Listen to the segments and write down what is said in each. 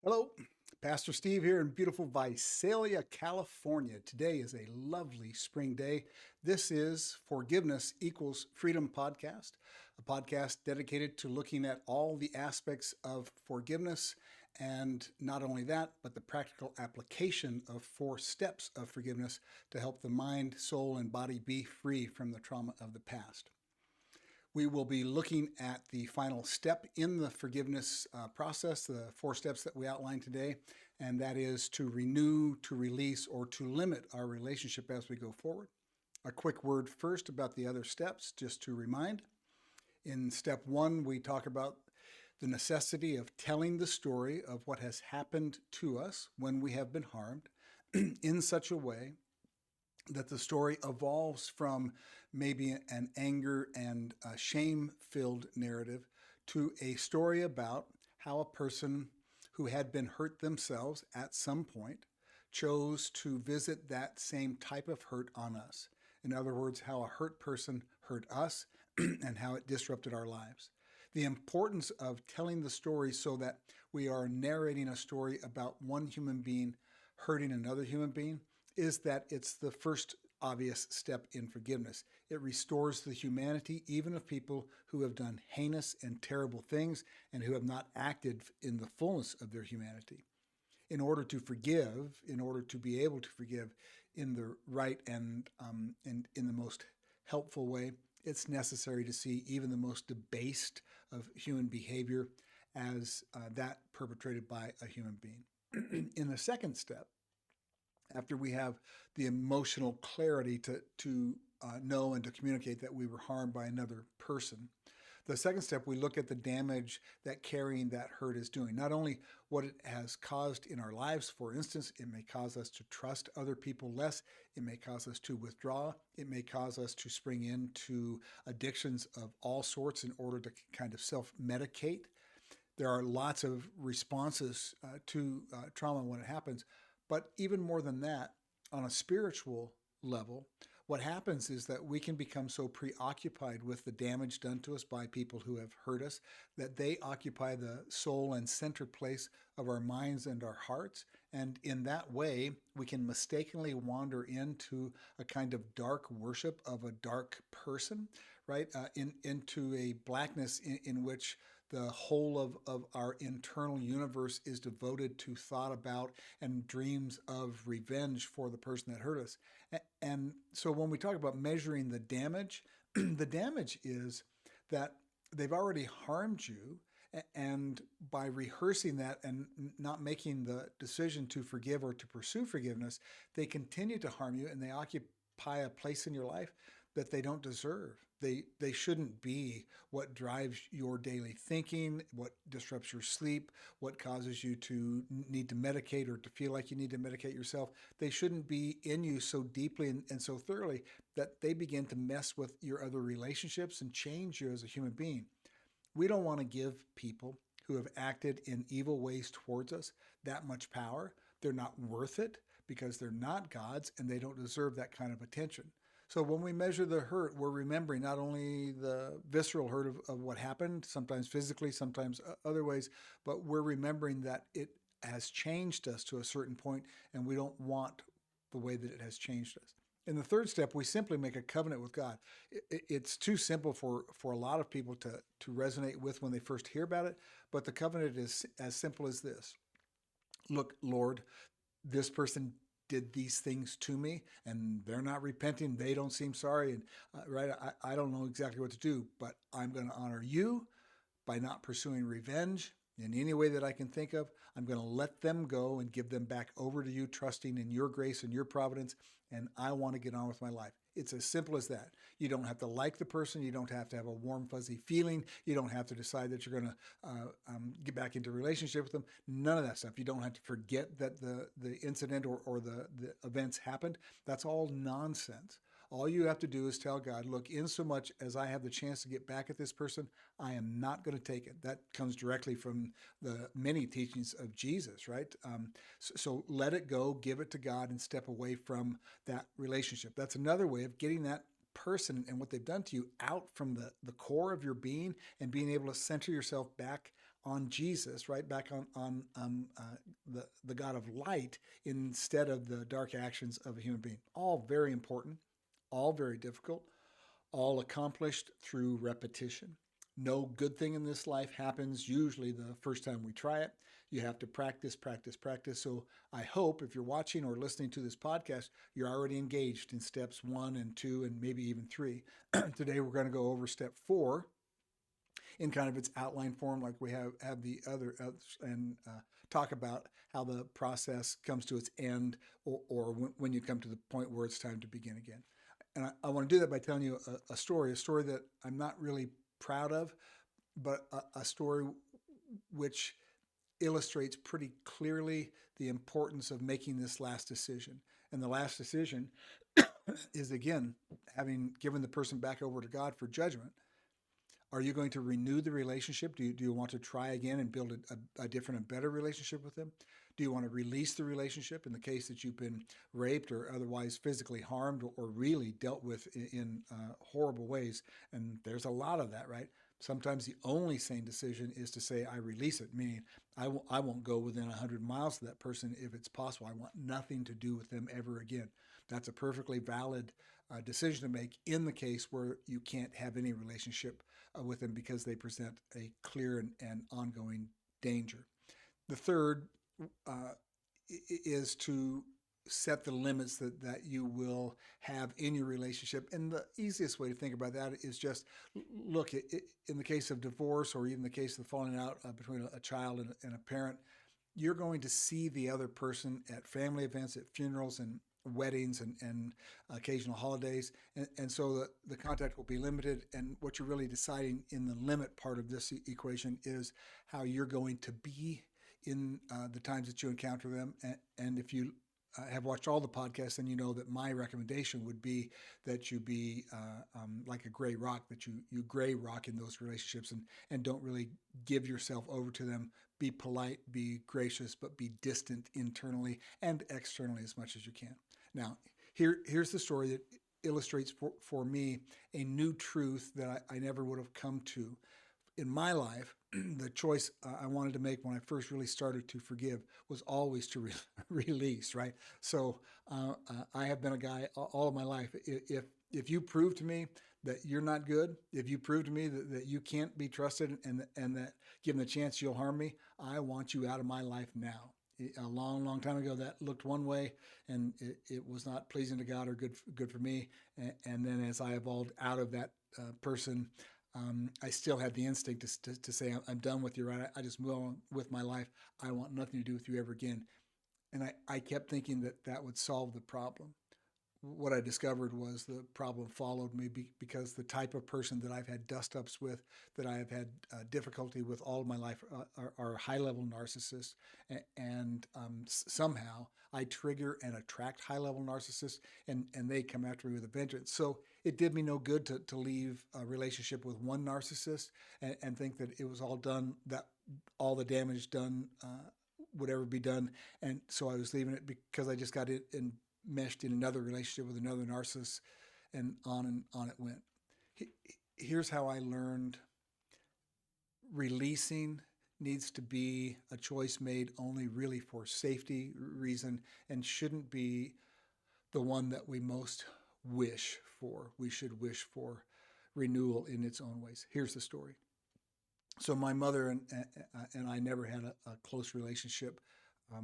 Hello, Pastor Steve here in beautiful Visalia, California. Today is a lovely spring day. This is Forgiveness Equals Freedom podcast, a podcast dedicated to looking at all the aspects of forgiveness, and not only that, but the practical application of 4 steps of forgiveness to help the mind, soul, and body be free from the trauma of the past. We will be looking at the final step in the forgiveness process, the 4 steps that we outlined today, and that is to renew, to release, or to limit our relationship as we go forward. A quick word first about the other steps, just to remind. In step 1, we talk about the necessity of telling the story of what has happened to us when we have been harmed in such a way that the story evolves from maybe an anger and shame-filled narrative to a story about how a person who had been hurt themselves at some point chose to visit that same type of hurt on us. In other words, how a hurt person hurt us and how it disrupted our lives. The importance of telling the story so that we are narrating a story about one human being hurting another human being is that it's the first obvious step in forgiveness. It restores the humanity even of people who have done heinous and terrible things and who have not acted in the fullness of their humanity. In order to forgive, in order to be able to forgive in the right and in the most helpful way, it's necessary to see even the most debased of human behavior as that perpetrated by a human being. In the second step, after we have the emotional clarity to know and to communicate that we were harmed by another person. The second step, we look at the damage that carrying that hurt is doing. Not only what it has caused in our lives, for instance, it may cause us to trust other people less. It may cause us to withdraw. It may cause us to spring into addictions of all sorts in order to kind of self-medicate. There are lots of responses to trauma when it happens. But even more than that, on a spiritual level, what happens is that we can become so preoccupied with the damage done to us by people who have hurt us that they occupy the soul and center place of our minds and our hearts. And in that way, we can mistakenly wander into a kind of dark worship of a dark person, right? Into a blackness in which the whole of our internal universe is devoted to thought about and dreams of revenge for the person that hurt us. And so when we talk about measuring the damage, the damage is that they've already harmed you. And by rehearsing that and not making the decision to forgive or to pursue forgiveness, they continue to harm you and they occupy a place in your life that they don't deserve. They shouldn't be what drives your daily thinking, what disrupts your sleep, what causes you to need to medicate or to feel like you need to medicate yourself. They shouldn't be in you so deeply and so thoroughly that they begin to mess with your other relationships and change you as a human being. We don't want to give people who have acted in evil ways towards us that much power. They're not worth it because they're not God's and they don't deserve that kind of attention. So when we measure the hurt, we're remembering not only the visceral hurt of what happened, sometimes physically, sometimes other ways, but we're remembering that it has changed us to a certain point and we don't want the way that it has changed us. In the third step, we simply make a covenant with God. It's too simple for a lot of people to resonate with when they first hear about it, but the covenant is as simple as this. Look, Lord, this person did these things to me and they're not repenting. They don't seem sorry. And right, I don't know exactly what to do, but I'm going to honor you by not pursuing revenge in any way that I can think of. I'm going to let them go and give them back over to you, trusting in your grace and your providence. And I want to get on with my life. It's as simple as that. You don't have to like the person. You don't have to have a warm, fuzzy feeling. You don't have to decide that you're going to get back into a relationship with them. None of that stuff. You don't have to forget that the incident or the events happened. That's all nonsense. All you have to do is tell God, look, in so much as I have the chance to get back at this person, I am not going to take it. That comes directly from the many teachings of Jesus, right? So let it go, give it to God, and step away from that relationship. That's another way of getting that person and what they've done to you out from the core of your being and being able to center yourself back on Jesus, right? Back on the God of light instead of the dark actions of a human being. All very important, all very difficult, all accomplished through repetition. No good thing in this life happens usually the first time we try it. You have to practice, practice, practice. So I hope if you're watching or listening to this podcast, you're already engaged in steps 1 and 2 and maybe even 3. Today we're going to go over step 4 in kind of its outline form, like we have the other, and talk about how the process comes to its end, or when you come to the point where it's time to begin again. And I want to do that by telling you a story that I'm not really proud of, but a story which illustrates pretty clearly the importance of making this last decision. And the last decision is, again, having given the person back over to God for judgment. Are you going to renew the relationship? Do you want to try again and build a different and better relationship with them? Do you want to release the relationship in the case that you've been raped or otherwise physically harmed or really dealt with in horrible ways? And there's a lot of that, right? Sometimes the only sane decision is to say, I release it, meaning I won't go within 100 miles of that person if it's possible. I want nothing to do with them ever again. That's a perfectly valid decision to make in the case where you can't have any relationship with them because they present a clear and ongoing danger. The third is to set the limits that you will have in your relationship. And the easiest way to think about that is just look, in the case of divorce or even the case of falling out between a child and a parent, you're going to see the other person at family events, at funerals and weddings and occasional holidays. And so the contact will be limited. And what you're really deciding in the limit part of this equation is how you're going to be in the times that you encounter them. And if you have watched all the podcasts, then you know that my recommendation would be that you be like a gray rock, that you gray rock in those relationships and don't really give yourself over to them. Be polite, be gracious, but be distant internally and externally as much as you can. Now, here's the story that illustrates for me a new truth that I never would have come to. In my life, the choice I wanted to make when I first really started to forgive was always to release, right? So I have been a guy all of my life. If you prove to me that you're not good, if you prove to me that you can't be trusted and that given the chance you'll harm me, I want you out of my life now. A long, long time ago, that looked one way, and it was not pleasing to God or good for me. And then as I evolved out of that person, I still had the instinct to say, I'm done with you, right? I just move on with my life. I want nothing to do with you ever again. And I kept thinking that would solve the problem. What I discovered was the problem followed me because the type of person that I've had dust-ups with, that I have had difficulty with all of my life, are high-level narcissists. And somehow I trigger and attract high-level narcissists, and they come after me with a vengeance. So it did me no good to leave a relationship with one narcissist and think that it was all done, that all the damage done would ever be done. And so I was leaving it because I just got it enmeshed in another relationship with another narcissist, and on it went. Here's how I learned releasing needs to be a choice made only really for safety reason and shouldn't be the one that we most wish for. We should wish for renewal in its own ways. Here's the story. So my mother and I never had a close relationship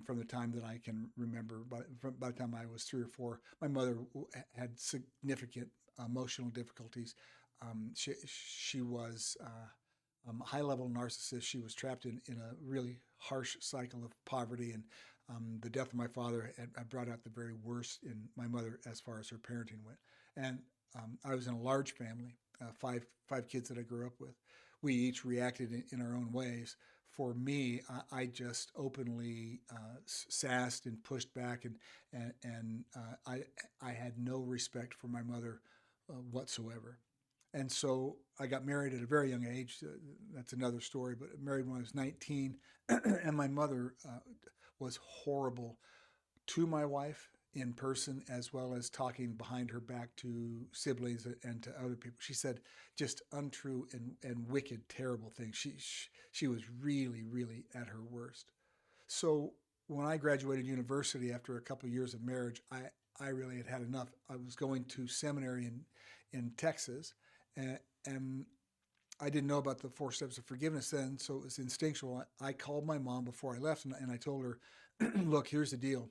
from the time that I can remember. By the time I was 3 or 4, my mother had significant emotional difficulties. She was a high-level narcissist. She was trapped in a really harsh cycle of poverty, and the death of my father had brought out the very worst in my mother as far as her parenting went. And I was in a large family, five kids that I grew up with. We each reacted in our own ways. For me, I just openly sassed and pushed back, and I had no respect for my mother whatsoever. And so I got married at a very young age. That's another story, but married when I was 19. And my mother was horrible to my wife in person as well as talking behind her back to siblings and to other people. She said just untrue and wicked, terrible things. She was really, really at her worst. So when I graduated university after a couple of years of marriage, I really had enough. I was going to seminary in Texas, and I didn't know about the 4 steps of forgiveness then, so it was instinctual. I called my mom before I left, and I told her, "Look, here's the deal.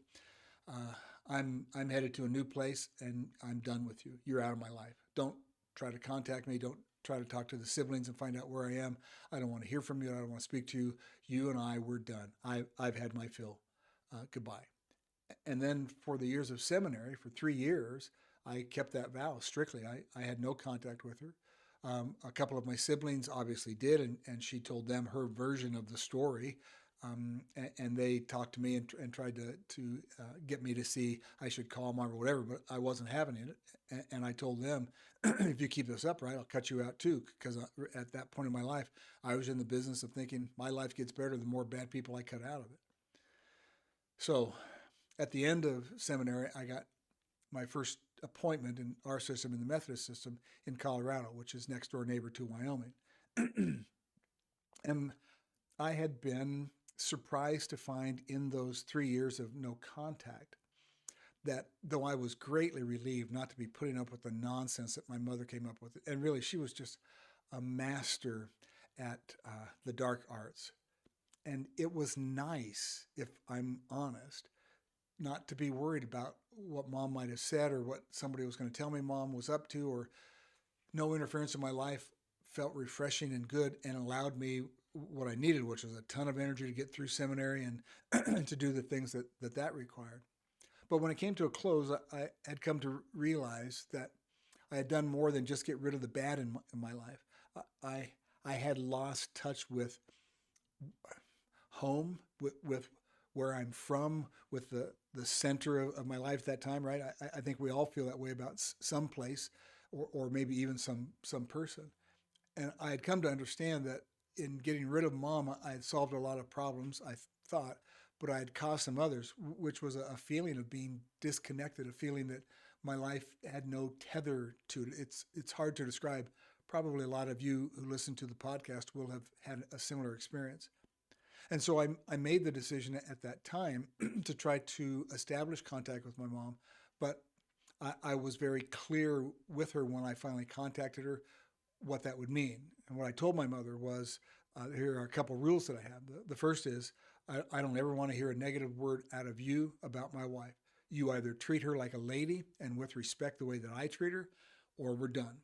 I'm headed to a new place, and I'm done with you. You're out of my life. Don't try to contact me. Don't try to talk to the siblings and find out where I am. I don't want to hear from you. I don't want to speak to you. You and I, we're done. I've had my fill. Goodbye." And then for the years of seminary, for 3 years, I kept that vow strictly. I had no contact with her. A couple of my siblings obviously did, and she told them her version of the story. And they talked to me and tried to get me to see I should call mom or whatever, but I wasn't having it. And I told them, if you keep this up, right, I'll cut you out too. Because at that point in my life, I was in the business of thinking my life gets better the more bad people I cut out of it. So at the end of seminary, I got my first appointment in our system, in the Methodist system in Colorado, which is next door neighbor to Wyoming. And I had been surprised to find in those 3 years of no contact that though I was greatly relieved not to be putting up with the nonsense that my mother came up with, and really she was just a master at the dark arts. And it was nice, if I'm honest, not to be worried about what mom might have said or what somebody was going to tell me mom was up to, or no interference in my life felt refreshing and good and allowed me what I needed, which was a ton of energy to get through seminary and to do the things that required. But when it came to a close, I had come to realize that I had done more than just get rid of the bad in my life. I had lost touch with home, with where I'm from, with the center of my life at that time, right? I think we all feel that way about some place or maybe even some person. And I had come to understand that in getting rid of mom, I had solved a lot of problems, I thought, but I had caused some others, which was a feeling of being disconnected, a feeling that my life had no tether to it. It's hard to describe. Probably a lot of you who listen to the podcast will have had a similar experience. And so I made the decision at that time to try to establish contact with my mom, but I was very clear with her when I finally contacted her what that would mean. And what I told my mother was, here are a couple rules that I have. The first is, I don't ever want to hear a negative word out of you about my wife. You either treat her like a lady and with respect the way that I treat her, or we're done.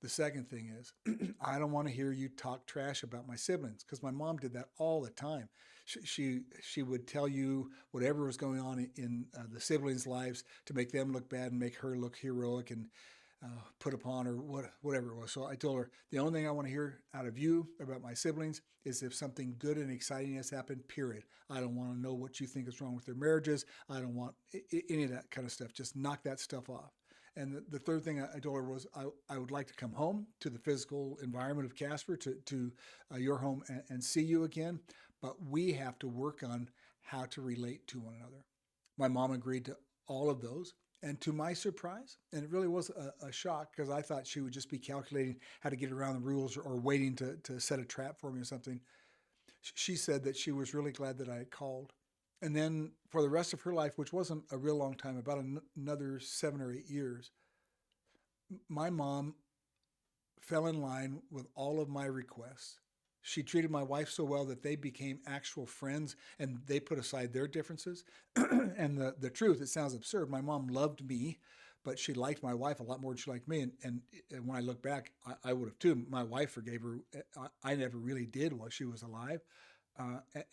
The second thing is, I don't want to hear you talk trash about my siblings, because my mom did that all the time. She would tell you whatever was going on in the siblings' lives to make them look bad and make her look heroic and put upon, or whatever it was. So I told her, the only thing I want to hear out of you about my siblings is if something good and exciting has happened, period. I don't want to know what you think is wrong with their marriages. I don't want any of that kind of stuff. Just knock that stuff off. And the third thing I told her was I would like to come home to the physical environment of Casper, to your home, and see you again. But we have to work on how to relate to one another. My mom agreed to all of those. And to my surprise, and it really was a shock, because I thought she would just be calculating how to get around the rules or waiting to set a trap for me or something. She said that she was really glad that I had called. And then for the rest of her life, which wasn't a real long time, about another 7 or 8 years, my mom fell in line with all of my requests. She treated my wife so well that they became actual friends, and they put aside their differences. And the truth, it sounds absurd, my mom loved me, but she liked my wife a lot more than she liked me. And when I look back, I would have too. My wife forgave her. I never really did while she was alive,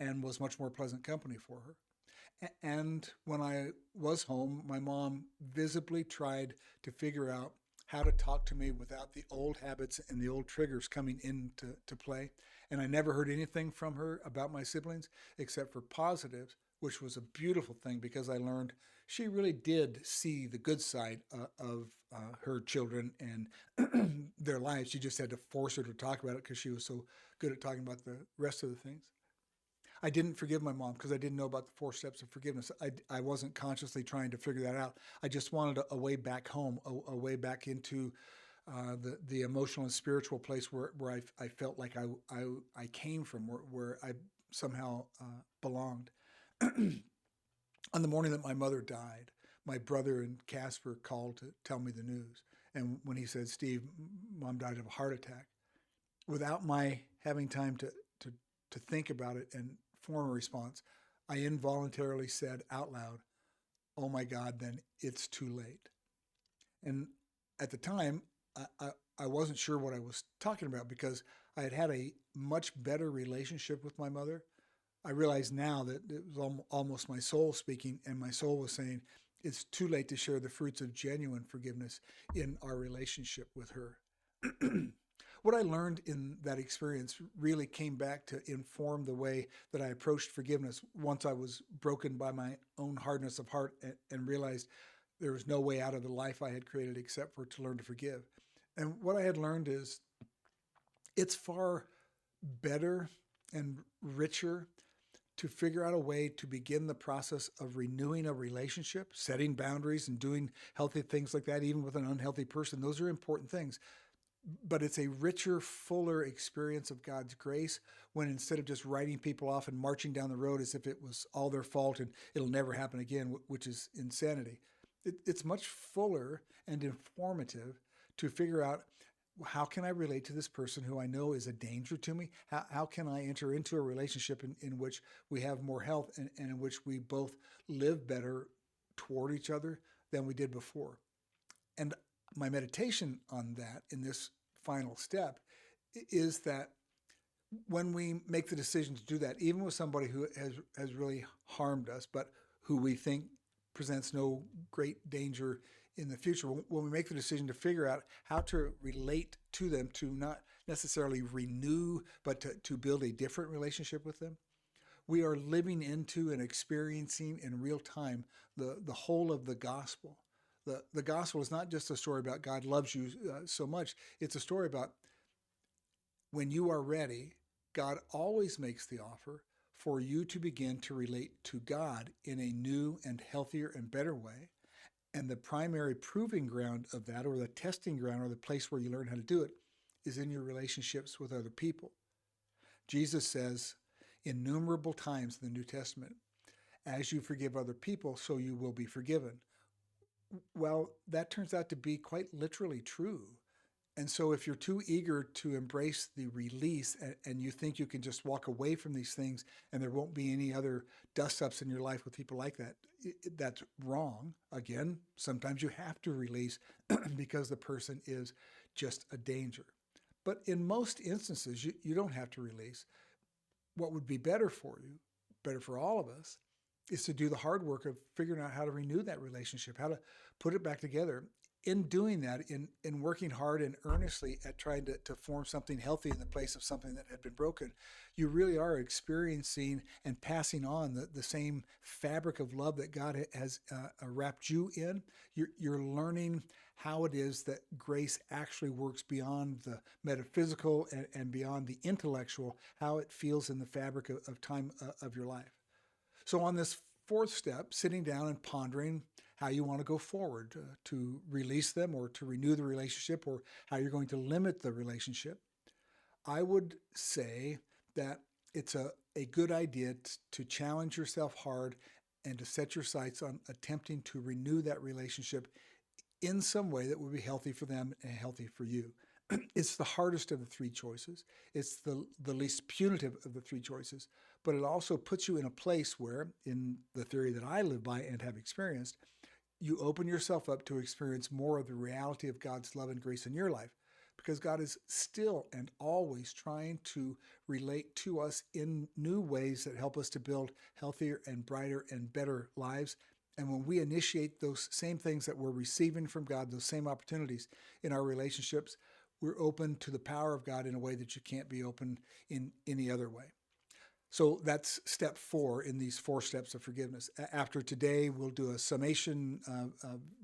and was much more pleasant company for her. And when I was home, my mom visibly tried to figure out how to talk to me without the old habits and the old triggers coming into play. And I never heard anything from her about my siblings except for positives, which was a beautiful thing, because I learned she really did see the good side of her children and their lives. She just had to force her to talk about it because she was so good at talking about the rest of the things. I didn't forgive my mom because I didn't know about the 4 steps of forgiveness. I wasn't consciously trying to figure that out. I just wanted a way back home, a way back into the emotional and spiritual place where I felt like I came from, where I somehow belonged. On the morning that my mother died, my brother and Casper called to tell me the news. And when he said, "Steve, Mom died of a heart attack," without my having time to think about it and form a response, I involuntarily said out loud, "Oh my God, then it's too late." And at the time, I wasn't sure what I was talking about because I had had a much better relationship with my mother. I realize now that it was almost my soul speaking, and my soul was saying, it's too late to share the fruits of genuine forgiveness in our relationship with her. What I learned in that experience really came back to inform the way that I approached forgiveness once I was broken by my own hardness of heart and realized there was no way out of the life I had created except for to learn to forgive. And what I had learned is it's far better and richer to figure out a way to begin the process of renewing a relationship, setting boundaries and doing healthy things like that, even with an unhealthy person. Those are important things. But it's a richer, fuller experience of God's grace when instead of just writing people off and marching down the road as if it was all their fault and it'll never happen again, which is insanity. It's much fuller and informative to figure out, how can I relate to this person who I know is a danger to me? How can I enter into a relationship in which we have more health and in which we both live better toward each other than we did before? And my meditation on that in this final step is that when we make the decision to do that, even with somebody who has really harmed us, but who we think presents no great danger in the future, when we make the decision to figure out how to relate to them, to not necessarily renew, but to build a different relationship with them, we are living into and experiencing in real time the whole of the gospel. The gospel is not just a story about God loves you so much. It's a story about when you are ready, God always makes the offer for you to begin to relate to God in a new and healthier and better way. And the primary proving ground of that, or the testing ground, or the place where you learn how to do it, is in your relationships with other people. Jesus says innumerable times in the New Testament, as you forgive other people, so you will be forgiven. Well, that turns out to be quite literally true. And so if you're too eager to embrace the release and you think you can just walk away from these things and there won't be any other dust-ups in your life with people like that, that's wrong. Again, sometimes you have to release because the person is just a danger. But in most instances, you don't have to release. What would be better for you, better for all of us, is to do the hard work of figuring out how to renew that relationship, how to put it back together. In doing that, in working hard and earnestly at trying to form something healthy in the place of something that had been broken, you really are experiencing and passing on the same fabric of love that God has wrapped you in. You're learning how it is that grace actually works beyond the metaphysical and beyond the intellectual, how it feels in the fabric of time of your life. So on this 4th step, sitting down and pondering how you want to go forward to release them or to renew the relationship, or how you're going to limit the relationship, I would say that it's a good idea to challenge yourself hard and to set your sights on attempting to renew that relationship in some way that would be healthy for them and healthy for you. It's the hardest of the 3 choices. It's the least punitive of the 3 choices, but it also puts you in a place where, in the theory that I live by and have experienced, you open yourself up to experience more of the reality of God's love and grace in your life, because God is still and always trying to relate to us in new ways that help us to build healthier and brighter and better lives. And when we initiate those same things that we're receiving from God, those same opportunities in our relationships, we're open to the power of God in a way that you can't be open in any other way. So that's step 4 in these 4 steps of forgiveness. After today, we'll do a summation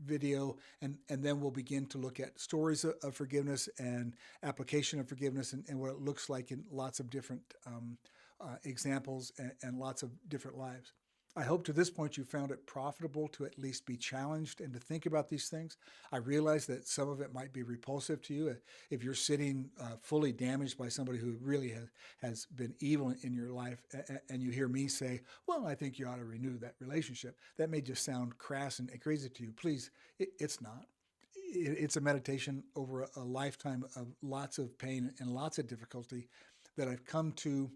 video, and then we'll begin to look at stories of forgiveness and application of forgiveness and what it looks like in lots of different examples and lots of different lives. I hope to this point you found it profitable to at least be challenged and to think about these things. I realize that some of it might be repulsive to you. If you're sitting fully damaged by somebody who really has been evil in your life, and you hear me say, well, I think you ought to renew that relationship, that may just sound crass and crazy to you. Please, it's not. It's a meditation over a lifetime of lots of pain and lots of difficulty that I've come to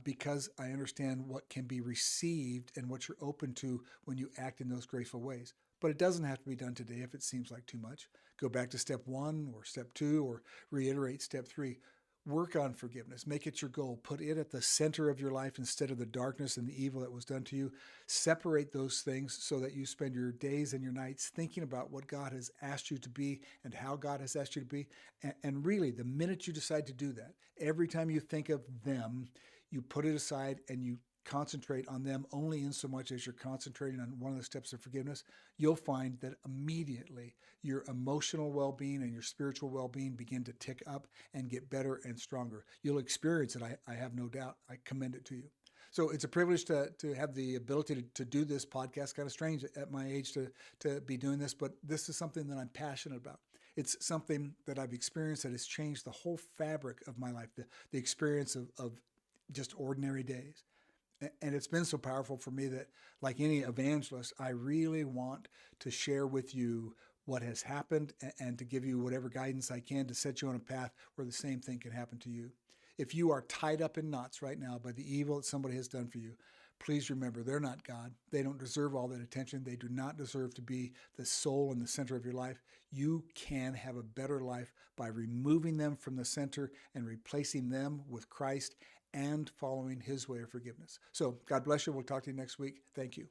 because I understand what can be received and what you're open to when you act in those graceful ways. But it doesn't have to be done today if it seems like too much. Go back to step 1 or step 2 or reiterate step 3. Work on forgiveness. Make it your goal. Put it at the center of your life instead of the darkness and the evil that was done to you. Separate those things so that you spend your days and your nights thinking about what God has asked you to be and how God has asked you to be. And really, the minute you decide to do that, every time you think of them, you put it aside and you concentrate on them only in so much as you're concentrating on one of the steps of forgiveness, you'll find that immediately your emotional well-being and your spiritual well-being begin to tick up and get better and stronger. You'll experience it, I have no doubt. I commend it to you. So it's a privilege to have the ability to do this podcast. Kind of strange at my age to be doing this, but this is something that I'm passionate about. It's something that I've experienced that has changed the whole fabric of my life, the experience of just ordinary days. And it's been so powerful for me that, like any evangelist, I really want to share with you what has happened and to give you whatever guidance I can to set you on a path where the same thing can happen to you. If you are tied up in knots right now by the evil that somebody has done for you, please remember they're not God. They don't deserve all that attention. They do not deserve to be the soul in the center of your life. You can have a better life by removing them from the center and replacing them with Christ and following his way of forgiveness. So God bless you. We'll talk to you next week. Thank you.